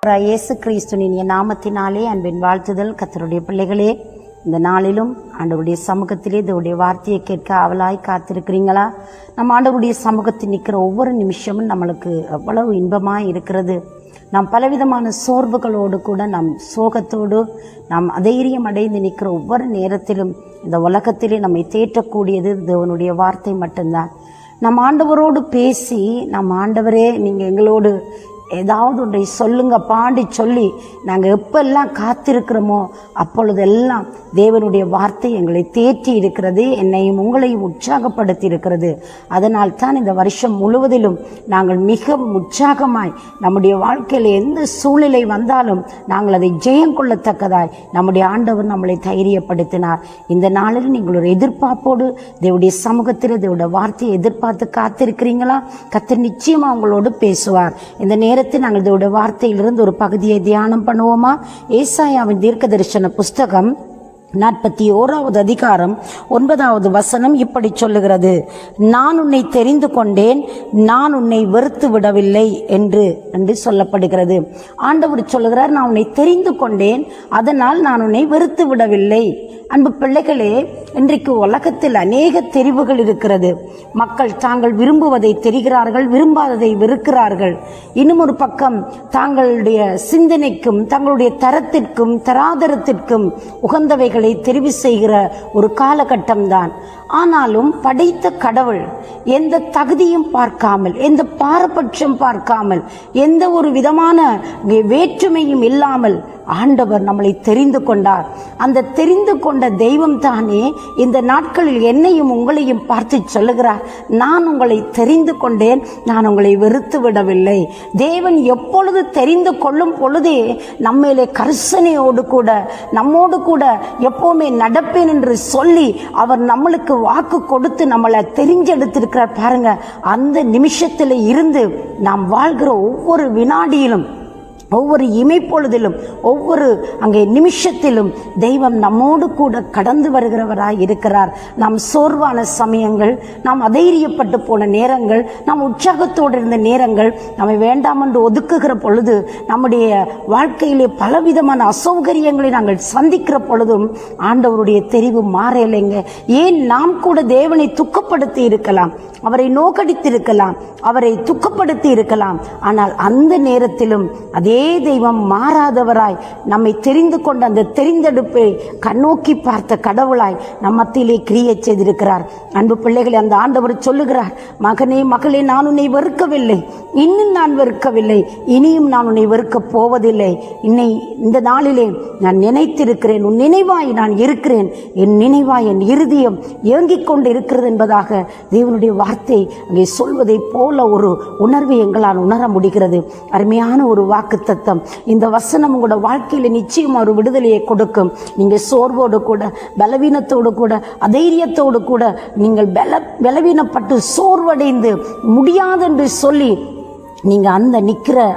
இயேசு கிறிஸ்துவின் நாமத்தினாலே அன்பின் வாழ்த்துதல். கர்த்தருடைய பிள்ளைகளே, இந்த நாளிலும் ஆண்டவருடைய சமூகத்திலே இதோடைய வார்த்தையை கேட்க ஆவலாய் காத்திருக்கிறீங்களா? நம்ம ஆண்டவருடைய சமூகத்தில் நிற்கிற ஒவ்வொரு நிமிஷமும் நம்மளுக்கு எவ்வளவு இன்பமாக இருக்கிறது. நாம் பலவிதமான சோர்வுகளோடு கூட நாம் சோகத்தோடு நாம் அதைரியம் அடைந்து நிற்கிற ஒவ்வொரு நேரத்திலும் இந்த உலகத்திலே நம்மை தேற்றக்கூடியது தேவனுடைய வார்த்தை மட்டும்தான். நம் ஆண்டவரோடு பேசி, நம் ஆண்டவரே நீங்கள் எங்களோடு ஏதாவது ஒன்றை சொல்லுங்க பாண்டி சொல்லி நாங்கள் எப்பெல்லாம் காத்திருக்கிறோமோ அப்பொழுதெல்லாம் தேவனுடைய வார்த்தை எங்களை தேற்றி இருக்கிறது, என்னையும் உங்களையும் உற்சாகப்படுத்தி இருக்கிறது. அதனால் தான் இந்த வருஷம் முழுவதிலும் நாங்கள் மிக உற்சாகமாய் நம்முடைய வாழ்க்கையில் எந்த சூழ்நிலை வந்தாலும் நாங்கள் அதை ஜெயம் கொள்ளத்தக்கதாய் நம்முடைய ஆண்டவர் நம்மளை தைரியப்படுத்தினார். இந்த நாளில் நீங்கள் ஒரு எதிர்பார்ப்போடு தேவனுடைய சமூகத்தில் தேவனுடைய வார்த்தையை எதிர்பார்த்து காத்திருக்கிறீங்களா? கர்த்தர் நிச்சயமாக உங்களோடு பேசுவார். இந்த நேரத்தில் நாங்கள் இதோட வார்த்தையிலிருந்து ஒரு பகுதியை தியானம் பண்ணுவோமா? ஏசாயாவின் தீர்க்க தரிசன புஸ்தகம் 41வது அதிகாரம் 9வது வசனம் இப்படி சொல்லுகிறது: நான் உன்னை தெரிந்து கொண்டேன், நான் உன்னை வெறுத்து விடவில்லை என்று சொல்லப்படுகிறது. ஆண்டவர் சொல்லுகிறார், நான் உன்னை தெரிந்து கொண்டேன், அதனால் நான் உன்னை வெறுத்து விடவில்லை. அன்பு பிள்ளைகளே, இன்றைக்கு உலகத்தில் அநேக தெரிவுகள் இருக்கிறது. மக்கள் தாங்கள் விரும்புவதை தெரிகிறார்கள், விரும்பாததை வெறுக்கிறார்கள். இன்னும் ஒரு பக்கம் தாங்களுடைய சிந்தனைக்கும் தங்களுடைய தரத்திற்கும் தராதரத்திற்கும் உகந்தவைகளை தெரிவு செய்கிற ஒரு காலகட்டம்தான். ஆனாலும் படைத்த கடவுள் எந்த தகுதியும் பார்க்காமல், எந்த பாரபட்சம் பார்க்காமல், எந்த ஒரு விதமான வேற்றுமையும் இல்லாமல் ஆண்டவர் நம்மளை தெரிந்து கொண்டார். அந்த தெரிந்து கொண்ட தெய்வம் தானே இந்த நாட்களில் என்னையும் உங்களையும் பார்த்து சொல்லுகிறார், நான் உங்களை தெரிந்து கொண்டேன், நான் உங்களை வெறுத்து விடவில்லை. தேவன் எப்பொழுது தெரிந்து கொள்ளும் பொழுதே நம்மேலே கரிசனையோடு கூட நம்மோடு கூட எப்பவுமே நடப்பேன் என்று சொல்லி அவர் நம்மளுக்கு வாக்கு கொடுத்து நம்மளை தெரிஞ்செடுத்திருக்கிறார். பாருங்க, அந்த நிமிஷத்தில் இருந்து நாம் வாழ்கிற ஒவ்வொரு வினாடியிலும், ஒவ்வொரு இமைப்பொழுதிலும், ஒவ்வொரு அங்கே நிமிஷத்திலும் தெய்வம் நம்மோடு கூட கடந்து வருகிறவராய் இருக்கிறார். நாம் சோர்வான சமயங்கள், நாம் அதைரியப்பட்டு போன நேரங்கள், நாம் உற்சாகத்தோடு இருந்த நேரங்கள், நம்மை வேண்டாம் என்று ஒதுக்குகிற பொழுது, நம்முடைய வாழ்க்கையிலே பலவிதமான அசௌகரியங்களை நாங்கள் சந்திக்கிற பொழுதும் ஆண்டவருடைய தெரிவு மாறலைங்க. ஏன் நாம் கூட தேவனை துக்கப்படுத்தி இருக்கலாம், அவரை நோக்கடித்திருக்கலாம், அவரை துக்கப்படுத்தி இருக்கலாம். ஆனால் அந்த நேரத்திலும் அதே தெய்வம் மாறாதவராய் நம்மை தெரிந்து கொண்ட அந்த தெரிந்தெடுப்பை கண்ணோக்கி பார்த்த கடவுளாய் நம் மத்தியிலே கிரியை செய்திருக்கிறார். அன்பு பிள்ளைகளை, அந்த ஆண்டவர் சொல்லுகிறார், மகனே மகளே, நான் உன்னை வெறுக்கவில்லை, இன்னும் நான் வெறுக்கவில்லை, இனியும் நான் உன்னை வெறுக்கப் போவதில்லை. இந்த நாளிலே நான் நினைத்திருக்கிறேன், உன் நினைவாய் நான் இருக்கிறேன், என் நினைவாய் என் இருதயம் ஏங்கிக் கொண்டு இருக்கிறது என்பதாக தேவனுடைய வார்த்தை அங்கே சொல்வதை போல ஒரு உணர்வை எங்களால் உணர முடிகிறது. அருமையான ஒரு வாக்கு தத்தம். இந்த வசனம் உங்களோட வாழ்க்கையில நிச்சயம் ஒரு விடுதலையை கொடுக்கும். நீங்க சோர்வோடு கூட, பலவீனத்தோடு கூட, அதைரியத்தோடு கூட நீங்கள் பலவீனப்பட்டு சோர்வடைந்து முடியாதென்று சொல்லி நீங்க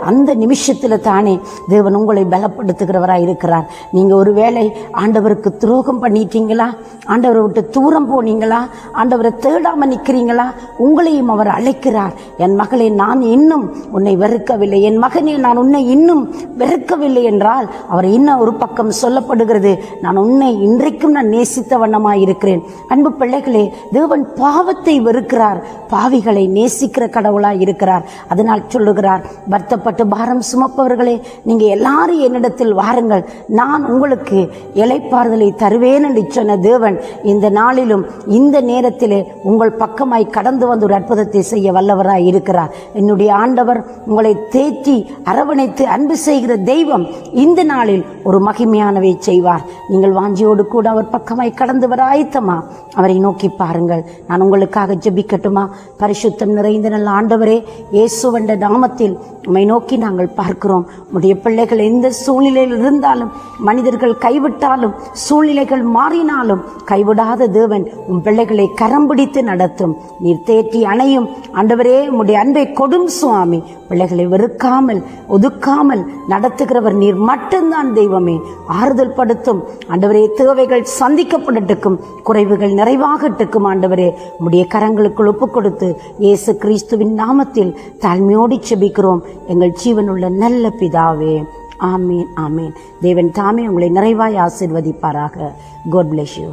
அந்த நிமிஷத்துல தானே தேவன் உங்களை பலப்படுத்துகிறவராய் இருக்கிறார். நீங்க ஒருவேளை ஆண்டவருக்கு துரோகம் பண்ணிட்டீங்களா, ஆண்டவரை விட்டு தூரம் போனீங்களா, ஆண்டவரை தேடாம நிற்கிறீங்களா, உங்களையும் அவர் அழைக்கிறார். என் மகளே, நான் இன்னும் உன்னை வெறுக்கவில்லை, என் மகனே, நான் உன்னை இன்னும் வெறுக்கவில்லை என்றால் அவர் இன்னும் ஒரு பக்கம் சொல்லப்படுகிறது, நான் உன்னை இன்றைக்கும் நான் நேசித்த வண்ணமாய் இருக்கிறேன். அன்பு பிள்ளைகளே, தேவன் பாவத்தை வெறுக்கிறார், பாவிகளை நேசிக்கிற கடவுளாய் இருக்கிறார். அதனால் சொல்லுகிறார், வருத்தப்பட்டு பாரம் சுமப்பவர்களே, நீங்க எல்லாரும் என்னிடத்தில் வாருங்கள், நான் உங்களுக்கு இளைப்பாறுதலை தருவேன் என்று சொன்ன தேவன் இந்த நாளிலும் இந்த நேரத்திலே உங்கள் பக்கமாய் கடந்து வந்து ஒரு அற்புதத்தை செய்ய வல்லவராய் இருக்கிறார். என்னுடைய ஆண்டவர் உங்களை தேற்றி அரவணைத்து அன்பு செய்கிற தெய்வம் இந்த நாளில் ஒரு மகிமையானவை செய்வார். நீங்கள் வாஞ்சியோடு கூட அவர் பக்கமாய் கடந்து வர ஆயத்தமா? அவரை நோக்கி பாருங்கள். நான் உங்களுக்காக ஜெபிக்கட்டுமா? பரிசுத்தம் நிறைந்த நல்ல ஆண்டவரே, இயேசுவண்ட நாமத்தில் உம்மை நோக்கி நாங்கள் பார்க்கிறோம். உம்முடைய பிள்ளைகள் எந்த சூழ்நிலையில் இருந்தாலும், மனிதர்கள் கைவிட்டாலும், சூழ்நிலைகள் மாறினாலும் கைவிடாத தேவன் உம் பிள்ளைகளை கரம் பிடித்து நடத்தும். நீர் தேற்றி அணையும் ஆண்டவரே, உம்முடைய அன்பை கொடும் சுவாமி. பிள்ளைகளை வெறுக்காமல் ஒதுக்காமல் நடத்துகிறவர் நீர் மட்டும்தான் தெய்வமே. ஆறுதல் படுத்தும் ஆண்டவரே, தேவைகள் சந்திக்கப்படட்டுக்கும், குறைவுகள் நிறைவாகட்டுக்கும் ஆண்டவரே. உம்முடைய கரங்களுக்குள் ஒப்புக் கொடுத்து இயேசு கிறிஸ்துவின் நாமத்தில் தாழ்மையோடு செபிக்கிறோம் எங்கள் ஜீவனுள்ள நல்ல பிதாவே. ஆமீன் ஆமீன். தேவன் தாமே உங்களை நிறைவாய் ஆசீர்வதிப்பாராக. God bless you.